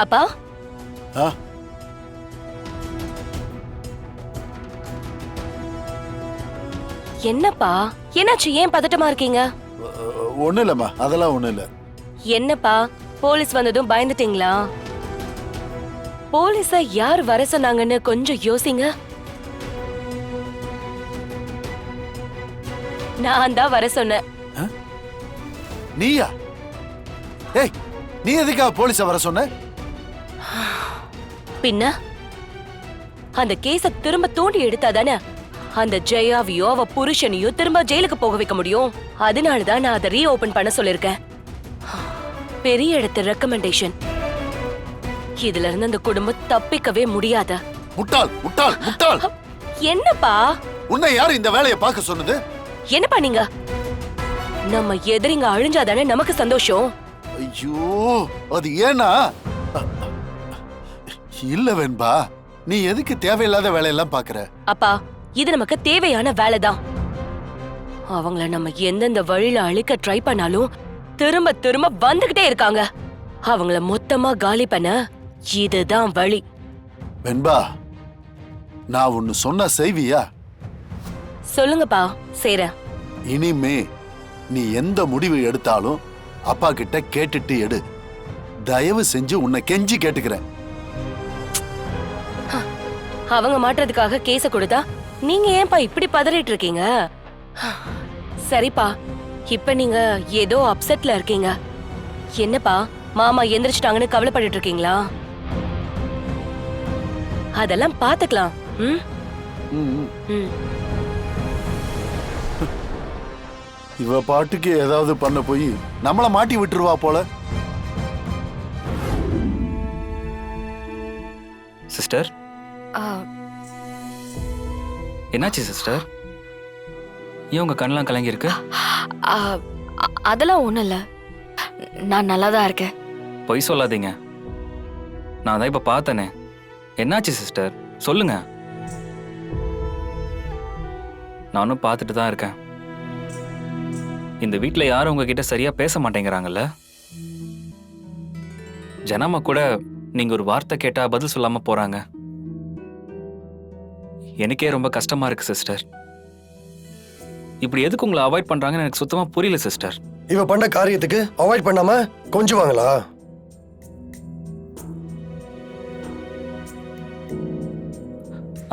அப்பா ஆ என்னப்பா என்னாச்சு? ஏன் பதட்டமா இருக்கீங்க? ஒண்ணும் இல்லம்மா, அதெல்லாம் ஒண்ணும் இல்ல. என்னப்பா போலீஸ் வந்ததும் பயந்துட்டீங்களா? போலீஸ யார் வர சொன்னாங்கன்னு கொஞ்சம் யோசிங்க. நான் தான் வர சொன்னேன். நீயா? ஏய், நீ எதுக்கா போலீஸ வர சொன்ன? பின்ன அந்த கேஸ திரும்ப தூண்டி எடுத்தாதானே அந்த ஜெயாவையோ அவ புருஷனையோ திரும்ப ஜெயிலுக்கு போக வைக்க முடியும். அதனாலதான் நான் அதை ரீஓபன் பண்ண சொல்லிருக்கேன். பெரிய இடத்து ரெக்கமெண்டேஷன். இதுல இருந்து அந்த குடும்பம் தப்பிக்கவே முடியாத. முட்டாள் முட்டாள் முட்டாள்! என்னப்பா? உன்னை யார் இந்த வேலையை பார்க்க சொன்னது? என்னப்பா நீங்க? நம்ம எதிரிங்க அழிஞ்சாதானே நமக்கு சந்தோஷம். ஐயோ, அது ஏன்னா இல்ல வெண்பா, நீ எதுக்கு தேவையில்லாத வேலையெல்லாம் பாக்குற? அப்பா, இது நமக்கு தேவையான வேலைதான். அவங்கள நம்ம எந்தெந்த வழியில அழிக்க ட்ரை பண்ணாலும் திரும்ப திரும்ப வந்துகிட்டே இருக்காங்க. அவங்கள மொத்தமா காலி பண்ண இதுதான் வழி. வெண்பா, நான் ஒன்னு சொன்ன செய்வியா? சொல்லுங்கப்பா, செய்றேன். இனிமே நீ எந்த முடிவு எடுத்தாலும் அப்பா கிட்ட கேட்டுட்டு எடு. தயவு செஞ்சு உன்னை கெஞ்சி கேட்டுக்கிறேன். அவங்க மாட்டுறதுக்காக கேஸ கொடுத்தா நீங்க ஏன்பா இப்படி பதறிட்டு இருக்கீங்க? சரிப்பா, இப்ப நீங்க ஏதோ அப்செட்ல இருக்கீங்க. என்னப்பா, மாமா எந்திரிச்சிட்டாங்கன்னு கவலைப்பட்டு இருக்கீங்களா? அதெல்லாம் பாத்துக்கலாம். ம் ம். ம். இவ பாட்டுக்கு ஏதாவது பண்ண போய் நம்மள மாட்டி விட்டுருவா போல. சிஸ்டர், என்னாச்சு சிஸ்டர்? ஏன் உங்க கண்ணெல்லாம் கலங்கி இருக்கு? அதெல்லாம் ஒண்ணும் இல்ல, நான் நல்லா தான் இருக்கேன். பொய் சொல்லாதீங்க, நான் தான் இப்ப பார்த்தனே. என்னாச்சு சிஸ்டர், சொல்லுங்க. நானும் பார்த்துட்டு தான் இருக்கேன். இந்த வீட்டில் யாரும் உங்ககிட்ட சரியா பேச மாட்டேங்கிறாங்கல்ல? ஜனமா கூட நீங்க ஒரு வார்த்தை கேட்டா பதில் சொல்லாம போறாங்க. எனக்கே ரொம்ப கஷ்டமா இருக்கு சிஸ்டர். இப்படி எதுக்கு உங்களை அவாய்ட் பண்றாங்கன்னு எனக்கு சுத்தமா புரியல சிஸ்டர். இவ பண்ண காரியத்துக்கு அவாய்ட் பண்ணாம கொஞ்சுவாங்களா?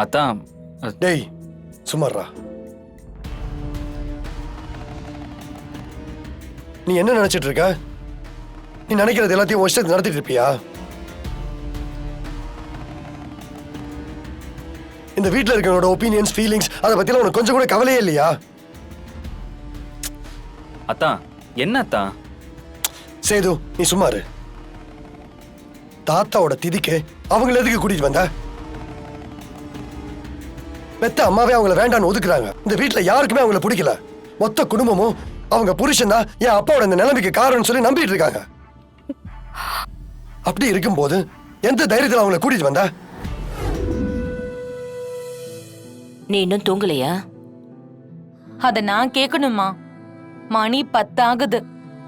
அதான். டேய் சுமாரா, நீ என்ன நினைச்சிட்டு இருக்க? நீ நினைக்கிறது எல்லாத்தையும் வருஷத்துக்கு நடத்திட்டு இருப்பியா? இந்த வீட்டுல இருக்கிறவனோட ஒப்பீனியன்ஸ், ஃபீலிங்ஸ், அதை பத்திலாம் உனக்கு கொஞ்சம் கூட கவலையே இல்லையா? அத்தான், என்ன அத்தான்? சேது, நீ சும்மாரு. தாத்தாவோட திதிக்கு அவங்கள எதுக்கு கூட்டிட்டு வந்த? பெத்த அம்மாவே அவங்கள வேண்டான்னு ஒதுக்குறாங்க. இந்த வீட்டுல யாருக்குமே அவங்கள பிடிக்கல. மொத்த குடும்பமும் அவங்க புருஷன் தான் என் அப்பாவோட இந்த நிலைமைக்கு காரணம் சொல்லி நம்பிட்டு இருக்காங்க. அப்படி இருக்கும்போது எந்த தைரியத்தில் அவங்கள கூட்டிட்டு வந்த? நீ இன்னும் தூங்கலையா? அத நான் கேட்கணுமா? மணி 10 ஆகுது,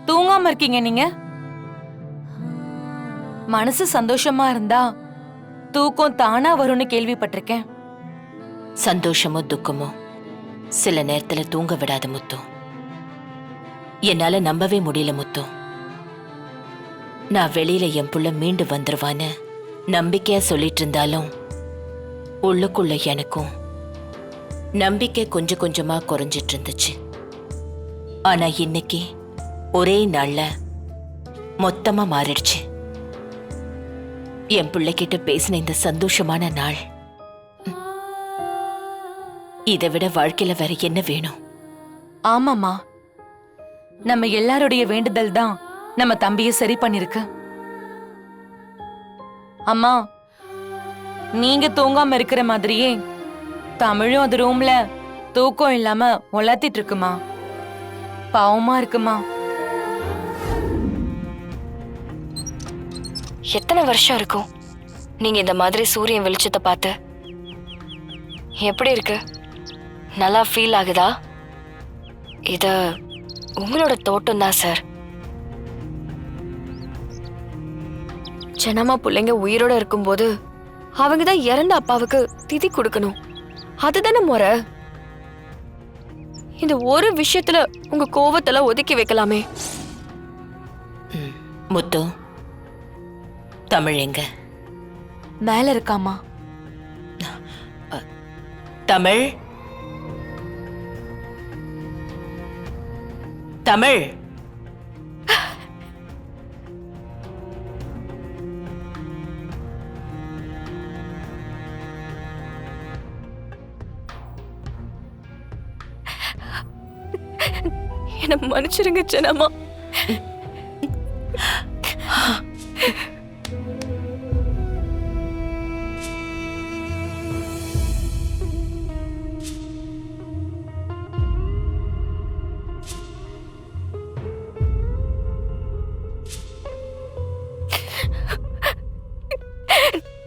தூங்காம இருக்கீங்க நீங்க? மனசு சந்தோஷமா இருந்தா தூக்கம் தானா வரும்னு கேள்விப்பட்டிருக்கேன். சந்தோஷமோ துக்கமோ சில நேரத்துல தூங்க விடாத முத்து. என்னால நம்பவே முடியல முத்து. நான் வெளியில என் புள்ள மீண்டு வந்துருவான்னு நம்பிக்கையா சொல்லிட்டு இருந்தாலும் உள்ளுக்குள்ள எனக்கும் நம்பிக்கை கொஞ்சம் கொஞ்சமா குறைஞ்சிட்டு இருந்துச்சு. ஆனா இன்னைக்கு ஒரே நாள்ல மொத்தமா மாறிடுச்சு. என் பிள்ளைகிட்ட பேசின இந்த சந்தோஷமான நாள், இதை விட வாழ்க்கையில வேற என்ன வேணும்? ஆமாமா, நம்ம எல்லாருடைய வேண்டுதல் தான் நம்ம தம்பியை சரி பண்ணிருக்கு. அம்மா, நீங்க தூங்காம இருக்கிற மாதிரியே தமிழும் அது ரூம்ல தூக்கம் இல்லாம உலத்திட்டு இருக்குமா. பாவமா இருக்குமா. எத்தனை வருஷம் இருக்கும் நீங்க இந்த மாதிரி சூரியன் வெளிச்சத்தை பார்த்து? எப்படி இருக்கு? நல்லா ஃபீல் ஆகுதா? இது உங்களோட தோட்டம் தான் சார். ஜனமா பிள்ளைங்க உயிரோட இருக்கும்போது அவங்க தான் இறந்த அப்பாவுக்கு திதி கொடுக்கணும். அதுதானே முறை. இந்த ஒரு விஷயத்துல உங்க கோவத்தெல்லாம் ஒதுக்கி வைக்கலாமே. முத்து, தமிழ் எங்க? மேல இருக்காமா. தமிழ், தமிழ். என்ன மன்னிச்சிருங்க ஜனமா.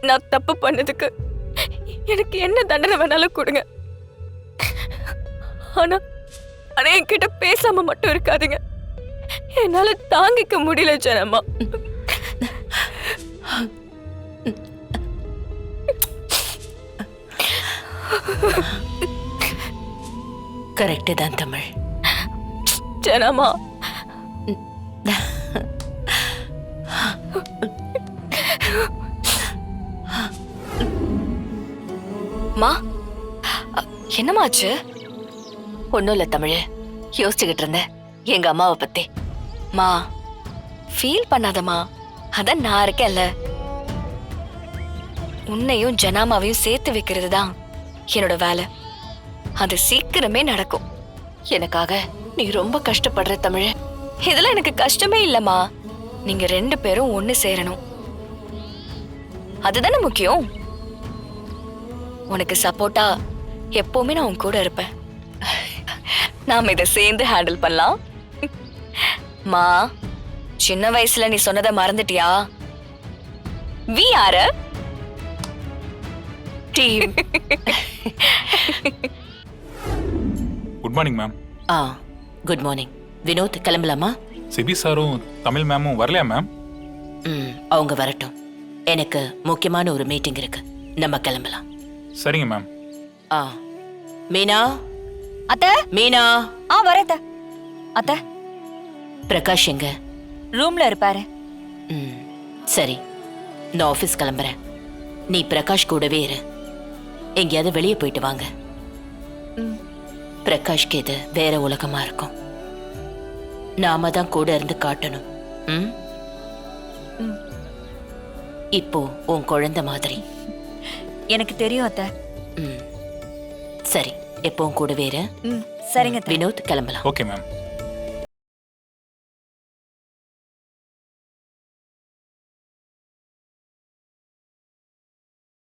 நான் தப்பு பண்ணதுக்கு எனக்கு என்ன தண்டனை வேணாலும் கொடுங்க. ஆனா ஆனா என்கிட்ட பேசாம மட்டும் இருக்காதுங்க. என்னால தாங்கிக்க முடியல ஜனமா. கரெக்ட் தான் தமிழ். ஜனமா, மா என்னமாச்சு? ஒன்னும் இல்ல தமிழ், யோசிச்சுக்கிட்டு இருந்தேன் எங்க அம்மாவை பத்தி. மா ஃபீல் பண்ணாதம்மா, அதான் நான் இருக்கேன்ல. உன்னையும் ஜனாமாவையும் சேர்த்து வைக்கிறது தான் என்னோட வேலை. அது சீக்கிரமே நடக்கும். எனக்காக நீ ரொம்ப கஷ்டப்படுற தமிழ். இதெல்லாம் எனக்கு கஷ்டமே இல்லம்மா. நீங்க 2 பேரும் ஒண்ணு சேரணும், அதுதானே முக்கியம். உனக்கு சப்போர்ட்டா எப்பவுமே நான் உன் கூட இருப்பேன். நாம இதை சேர்ந்து ஹேண்டில் பண்ணலாம். மா, சின்ன வயசுல நீ சொன்னதை மறந்துட்டியா? We are a team. Good morning ma'am. Good morning. Vinod, கிளம்பலாமா? சிபி சாரும் தமிழ் மேமும் வரலையா மேம்? அவங்க வரட்டும். எனக்கு முக்கியமான ஒரு மீட்டிங் இருக்கு, நம்ம கிளம்பலாம். சரிங்க மேம். மீனா, அத்த. மீனா. வரேன் அத்த. பிரகாஷ் எங்க? ரூம்ல இருப்பாரு. சரி, நான் ஆபீஸ் கிளம்புறேன். நீ பிரகாஷ் கூடவே இரு. எங்கேயாவது வெளியே போயிட்டு வாங்க. பிரகாஷ்க்கு இது வேற உலகமா இருக்கும். நாம தான் கூட இருந்து காட்டணும். இப்போ உன் குழந்தை மாதிரி. எனக்கு தெரியும் அத்த. சரி, எப்பவும் கூடவே இரு. சரிங்க. வினோத், கிளம்பலாம். Okay ma'am.